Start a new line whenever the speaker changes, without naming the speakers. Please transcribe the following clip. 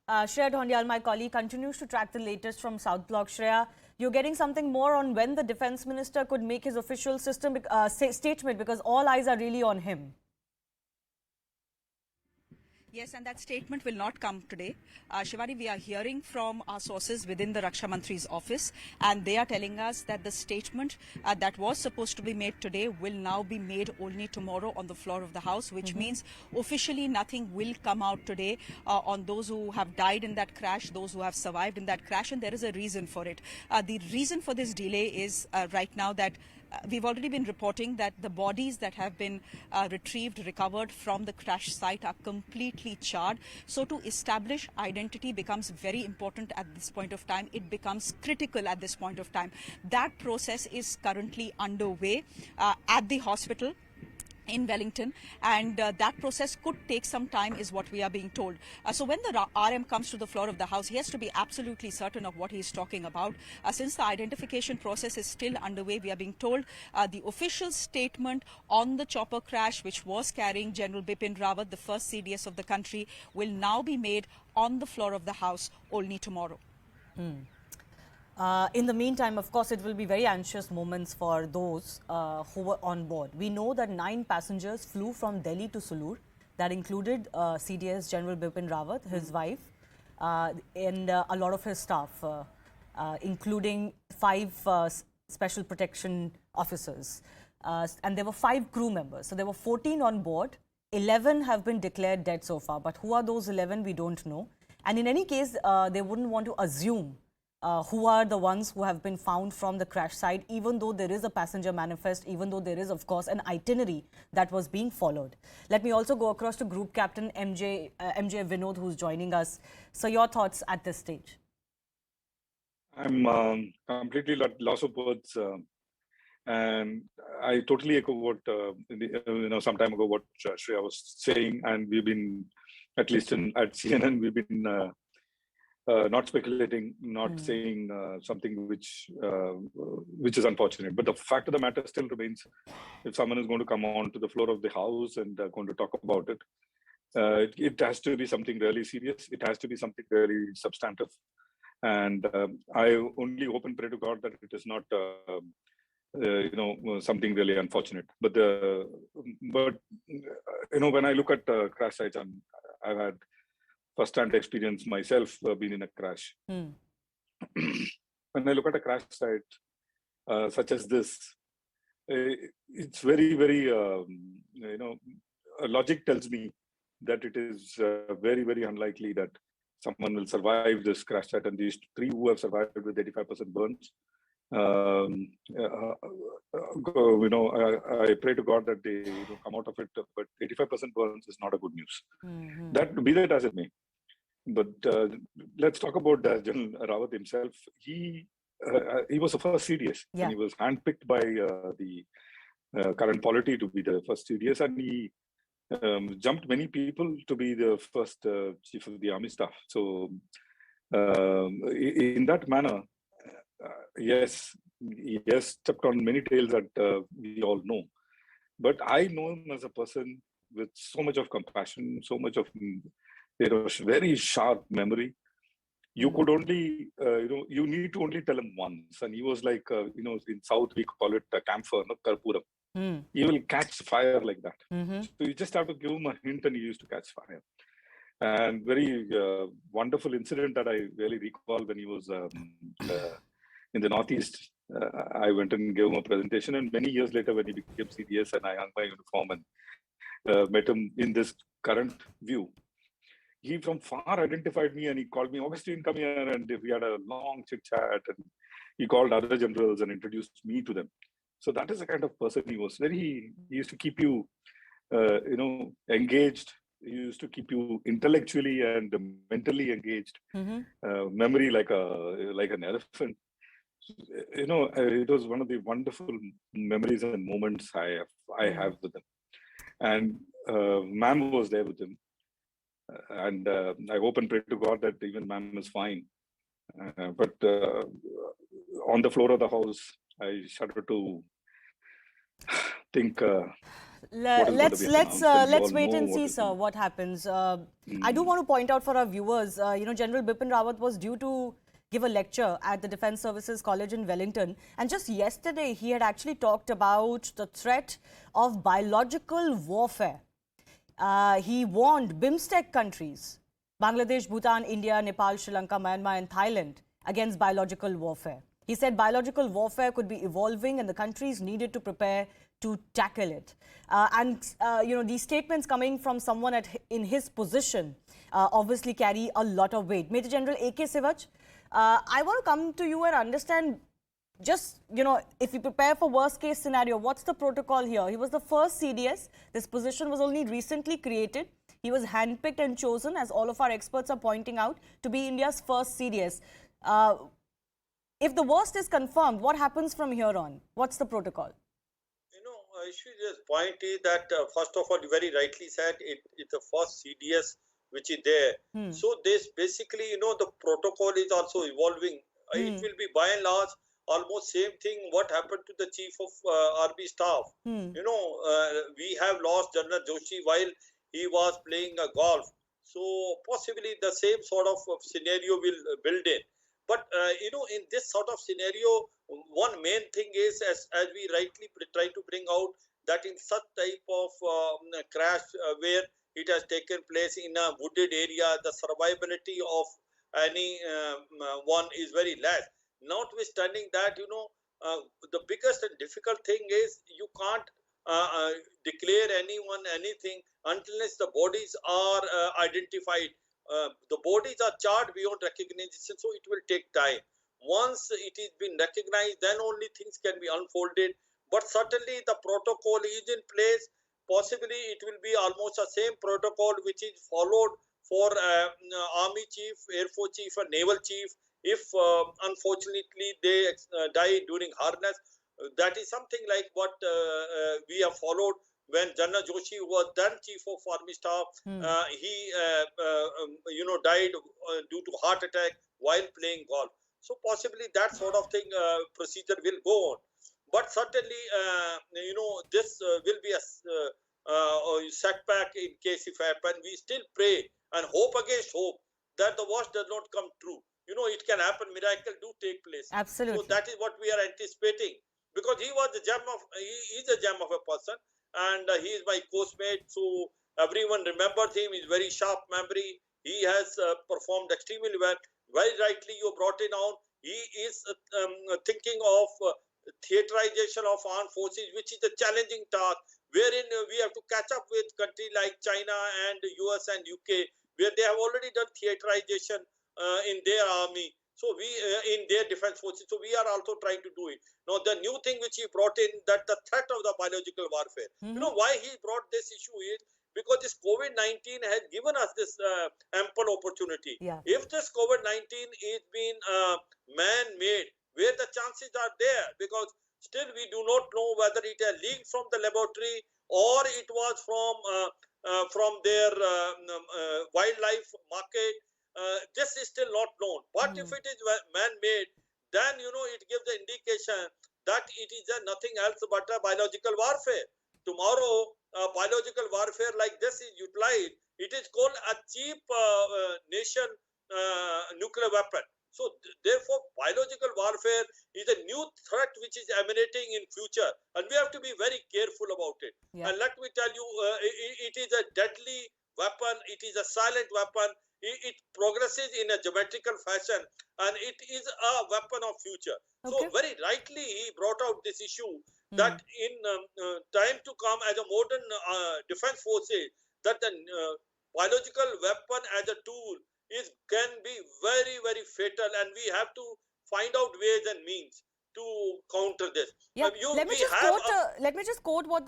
Shreya Dhondial, my colleague, continues to track the latest from South Block. Shreya, you're getting something more on when the Defence Minister could make his official statement, because all eyes are really on him.
Yes, and that statement will not come today. Shivari, we are hearing from our sources within the Raksha Mantri's office, and they are telling us that the statement that was supposed to be made today will now be made only tomorrow on the floor of the House, which means officially nothing will come out today on those who have died in that crash, those who have survived in that crash, and there is a reason for it. The reason for this delay is right now that we've already been reporting that the bodies that have been recovered from the crash site are completely charred. So to establish identity becomes very important at this point of time. It becomes critical at this point of time. That process is currently underway at the hospital in Wellington, and that process could take some time is what we are being told. So when the RM comes to the floor of the House, he has to be absolutely certain of what he is talking about. Since the identification process is still underway, we are being told the official statement on the chopper crash, which was carrying General Bipin Rawat, the first CDS of the country, will now be made on the floor of the House only tomorrow.
In the meantime, of course, it will be very anxious moments for those who were on board. We know that 9 passengers flew from Delhi to Sulur. That included CDS General Bipin Rawat, his wife, and a lot of his staff, including 5 special protection officers. And there were 5 crew members. So there were 14 on board. 11 have been declared dead so far. But who are those 11, we don't know. And in any case, they wouldn't want to assume who are the ones who have been found from the crash site, even though there is a passenger manifest, even though there is, of course, an itinerary that was being followed. Let me also go across to Group Captain MJ Vinod, who's joining us. So your thoughts at this stage?
I'm completely lost of words. And I totally echo what, some time ago, what Shreya was saying. And we've been, at least at CNN, we've been not speculating, not saying something which is unfortunate. But the fact of the matter still remains: if someone is going to come on to the floor of the House and going to talk about it, it has to be something really serious. It has to be something really substantive. And I only hope and pray to God that it is not, something really unfortunate. But when I look at crash sites, I've had first-hand experience myself being in a crash. When I look at a crash site such as this, it's very, very, logic tells me that it is very, very unlikely that someone will survive this crash site. And these 3 who have survived with 85% burns, I pray to God that they come out of it. But 85% burns is not a good news. That be that as it may. But let's talk about General Rawat himself. He was the first CDS. Yeah. And he was handpicked by the current polity to be the first CDS, and he jumped many people to be the first chief of the army staff. So in that manner, yes, he has stepped on many tails that we all know. But I know him as a person with so much of compassion, so much of very sharp memory. You could only, you need to only tell him once. And he was like, in South we call it camphor, karpuram. He will catch fire like that. So you just have to give him a hint and he used to catch fire. And very wonderful incident that I really recall when he was in the Northeast. I went and gave him a presentation, and many years later when he became CDS and I hung my uniform and met him in this current view, he from far identified me and he called me, Augustine, come here. And we had a long chit chat, and he called other generals and introduced me to them. So that is the kind of person he was. He used to keep you, engaged. He used to keep you intellectually and mentally engaged. Memory like an elephant. It was one of the wonderful memories and moments I have with him. And ma'am was there with him. And I hope and pray to God that even ma'am is fine. But on the floor of the House, I shudder to think what is going to be
Let's
announced, and we
let's
all
wait
know
and
what
see,
is
sir,
going.
what happens. I do want to point out for our viewers, General Bipin Rawat was due to give a lecture at the Defence Services College in Wellington, and just yesterday he had actually talked about the threat of biological warfare. He warned BIMSTEC countries, Bangladesh, Bhutan, India, Nepal, Sri Lanka, Myanmar and Thailand against biological warfare. He said biological warfare could be evolving and the countries needed to prepare to tackle it. These statements coming from someone in his position obviously carry a lot of weight. Major General A.K. Sivaj, I want to come to you and understand just, if you prepare for worst case scenario, what's the protocol here? He was the first CDS. This position was only recently created. He was handpicked and chosen, as all of our experts are pointing out, to be India's first CDS. If the worst is confirmed, what happens from here on? What's the protocol?
Ishwi's point is that, first of all, you very rightly said, it's the first CDS which is there. So this basically, the protocol is also evolving. It will be by and large almost same thing what happened to the chief of army staff. We have lost General Joshi while he was playing golf. So possibly the same sort of scenario will build in. But in this sort of scenario, one main thing is, as we rightly try to bring out, that in such type of crash where it has taken place in a wooded area, the survivability of any one is very less. Notwithstanding that, the biggest and difficult thing is you can't declare anyone anything unless the bodies are identified. The bodies are charred beyond recognition, so it will take time. Once it is been recognized, then only things can be unfolded. But certainly the protocol is in place. Possibly it will be almost the same protocol which is followed for Army Chief, Air Force Chief and Naval Chief if unfortunately they die during harness. That is something like what we have followed when General Joshi was then Chief of Army Staff. He died due to heart attack while playing golf. So possibly that sort of thing procedure will go on. But certainly, this will be a setback in case if happen. We still pray and hope against hope that the worst does not come true. It can happen. Miracle do take place.
Absolutely.
So that is what we are anticipating, because he was the gem of. He is a gem of a person, and he is my coachmate. So everyone remembers him. He's very sharp memory. He has performed extremely well. Very rightly, you brought it on. He is thinking of theaterization of armed forces, which is a challenging task, wherein we have to catch up with countries like China and US and UK, where they have already done theaterization in their army. So we in their defense forces. So we are also trying to do it. Now the new thing which he brought in, that the threat of the biological warfare. Why he brought this issue is because this COVID-19 has given us this ample opportunity.
Yeah.
If this COVID-19 is being man-made, where the chances are there, because still we do not know whether it has leaked from the laboratory or it was from their wildlife market. This is still not known. But if it is man-made, then it gives the indication that it is nothing else but a biological warfare. Tomorrow, biological warfare like this is utilized. It is called a cheap nation nuclear weapon. So therefore, biological warfare is a new threat which is emanating in future, and we have to be very careful about it.
Yeah.
And let me tell you, it is a deadly weapon. It is a silent weapon. It progresses in a geometrical fashion, and it is a weapon of future.
Okay.
So very rightly he brought out this issue that in time to come, as a modern defense forces, that the biological weapon as a tool can be very, very fatal, and we have to find out ways and means to counter this.
Yeah. Let me just quote what